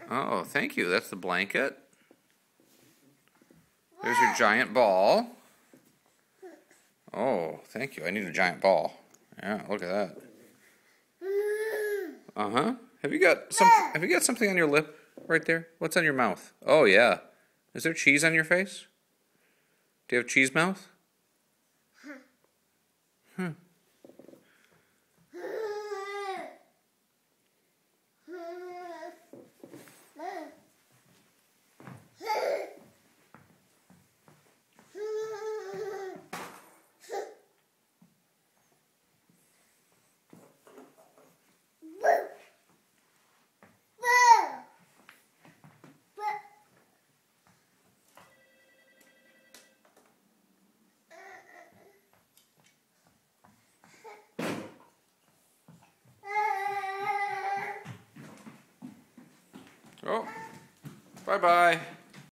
Oh, thank you. That's the blanket. There's your giant ball. Oh, thank you. I need a giant ball. Yeah, look at that. Uh-huh. Have you got something on your lip right there? What's on your mouth? Oh, yeah. Is there cheese on your face? Do you have cheese mouth? Hmm. Oh, bye-bye.